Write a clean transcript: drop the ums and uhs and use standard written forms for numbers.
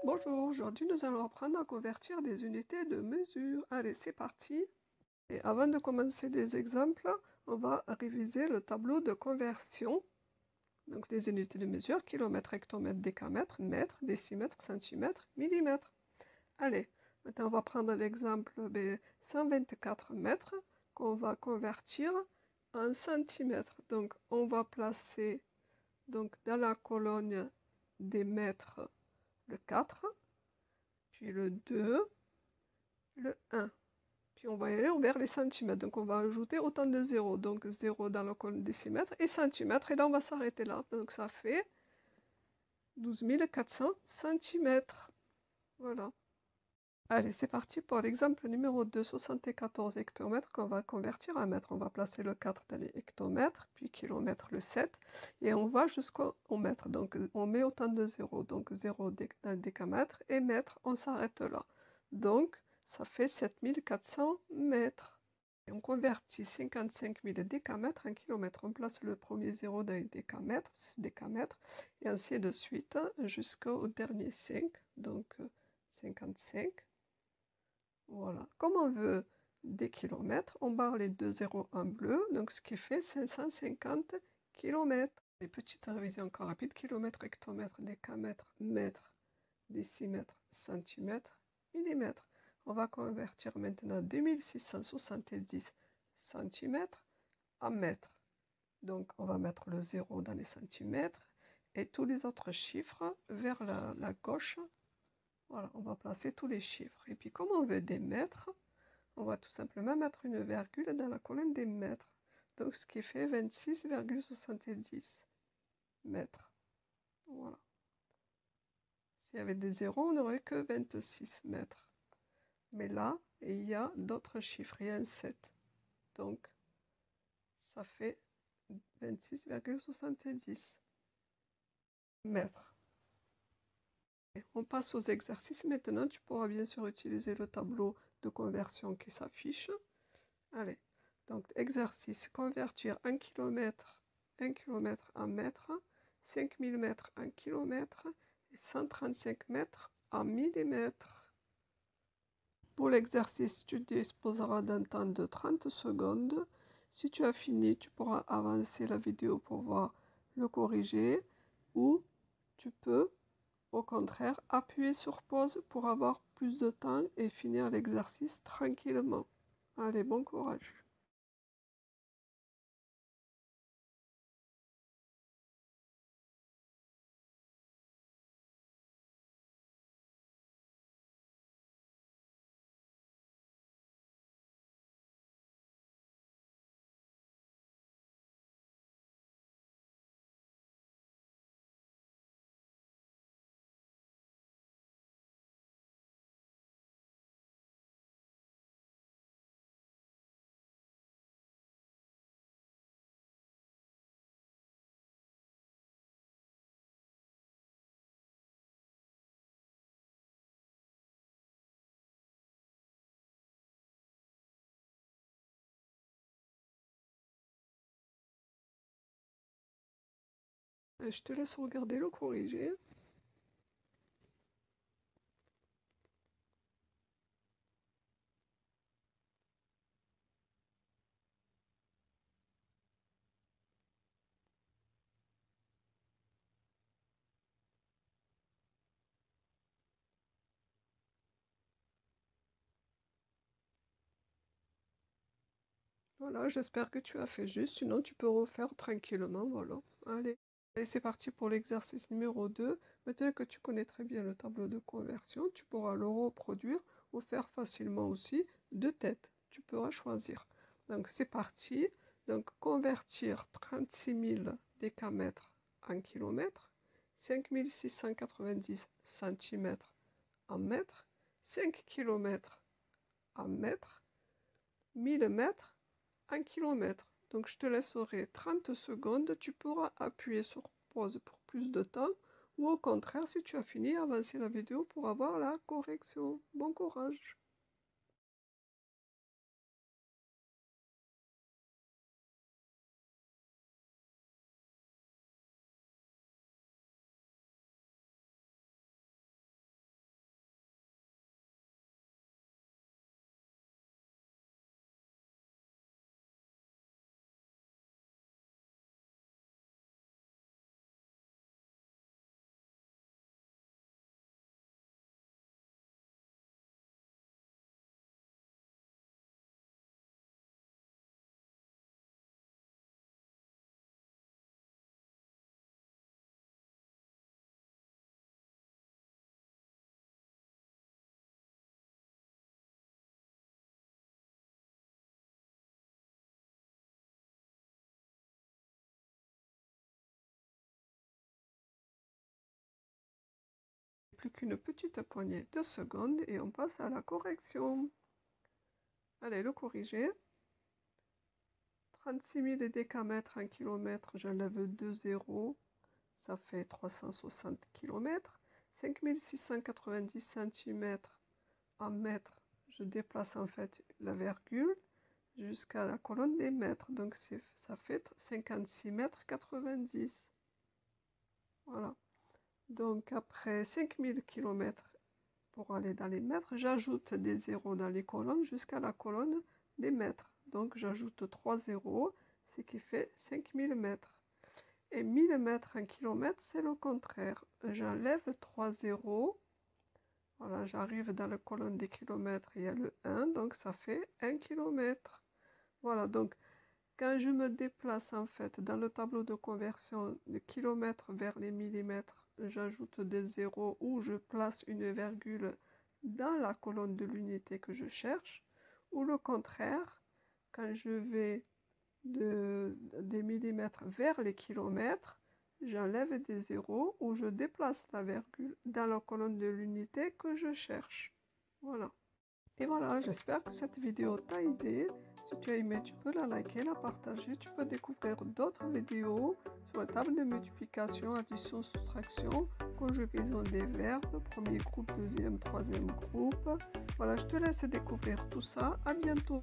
Bonjour, aujourd'hui nous allons apprendre à convertir des unités de mesure. Allez, c'est parti. Et avant de commencer les exemples, on va réviser le tableau de conversion. Donc les unités de mesure, kilomètre, hectomètre, décamètre, mètre, décimètre, centimètre, millimètre. Allez, maintenant on va prendre l'exemple 124 mètres qu'on va convertir en centimètres. Donc on va placer dans la colonne des mètres le 4, puis le 2, le 1. Puis on va y aller vers les centimètres. Donc on va ajouter autant de zéros. Donc 0 dans la colonne décimètre et centimètre. Et là on va s'arrêter là. Donc ça fait 12 400 centimètres. Voilà. Allez, c'est parti pour l'exemple numéro 2, 74 hectomètres qu'on va convertir en mètres. On va placer le 4 dans les hectomètres, puis kilomètre le 7, et on va jusqu'au mètre. Donc on met autant de zéros. Donc 0 dans le décamètre et mètre, on s'arrête là. Donc ça fait 7400 mètres. Et on convertit 55 000 décamètres en kilomètres. On place le premier zéro dans les décamètres, décamètres, et ainsi de suite jusqu'au dernier 5. Donc 55. Voilà. Comme on veut des kilomètres, on barre les deux zéros en bleu, donc ce qui fait 550 kilomètres. Les petites révisions encore rapides, kilomètre, hectomètre, décamètre, mètre, décimètre, centimètre, millimètre. On va convertir maintenant 2670 centimètres en mètres. Donc on va mettre le 0 dans les centimètres et tous les autres chiffres vers la gauche. Voilà, on va placer tous les chiffres. Et puis comme on veut des mètres, on va tout simplement mettre une virgule dans la colonne des mètres. Donc ce qui fait 26,70 mètres. Voilà. S'il y avait des zéros, on n'aurait que 26 mètres. Mais là, il y a d'autres chiffres, il y a un 7. Donc, ça fait 26,70 mètres. Et on passe aux exercices. Maintenant, tu pourras bien sûr utiliser le tableau de conversion qui s'affiche. Allez, donc exercice, convertir 1 km en mètres, 5000 mètres en kilomètres et 135 mètres en millimètres. Pour l'exercice, tu disposeras d'un temps de 30 secondes. Si tu as fini, tu pourras avancer la vidéo pour voir le corriger ou tu peux au contraire appuyer sur pause pour avoir plus de temps et finir l'exercice tranquillement. Allez, bon courage! Je te laisse regarder le corriger. Voilà, j'espère que tu as fait juste, sinon tu peux refaire tranquillement, voilà. Allez, allez, c'est parti pour l'exercice numéro 2. Maintenant que tu connais très bien le tableau de conversion, tu pourras le reproduire ou faire facilement aussi de tête. Tu pourras choisir. Donc c'est parti. Donc convertir 36 000 décamètres en kilomètres, 5690 centimètres en mètres, 5 kilomètres en mètres, 1000 mètres en kilomètres. Donc je te laisserai 30 secondes, tu pourras appuyer sur pause pour plus de temps ou au contraire, si tu as fini, avancer la vidéo pour avoir la correction. Bon courage! plus qu'une petite poignée de secondes et on passe à la correction. Allez, le corriger. 36 000 décamètres en kilomètres, j'enlève 2 zéros, ça fait 360 km. 5690 cm en mètres, je déplace en fait la virgule jusqu'à la colonne des mètres, donc ça fait 56 mètres 90. Voilà. Donc après 5000 km pour aller dans les mètres, j'ajoute des zéros dans les colonnes jusqu'à la colonne des mètres. Donc j'ajoute 3 zéros, ce qui fait 5000 mètres. Et 1000 mètres en kilomètres, c'est le contraire. J'enlève 3 zéros. Voilà, j'arrive dans la colonne des kilomètres, il y a le 1, donc ça fait 1 km. Voilà, donc quand je me déplace en fait dans le tableau de conversion de kilomètres vers les millimètres, j'ajoute des zéros ou je place une virgule dans la colonne de l'unité que je cherche, ou le contraire, quand je vais des millimètres vers les kilomètres, j'enlève des zéros ou je déplace la virgule dans la colonne de l'unité que je cherche. Voilà. Et voilà, j'espère que cette vidéo t'a aidé. Si tu as aimé, tu peux la liker, la partager. Tu peux découvrir d'autres vidéos sur la table de multiplication, addition, soustraction, conjugaison des verbes, premier groupe, deuxième, troisième groupe. Voilà, je te laisse découvrir tout ça. À bientôt.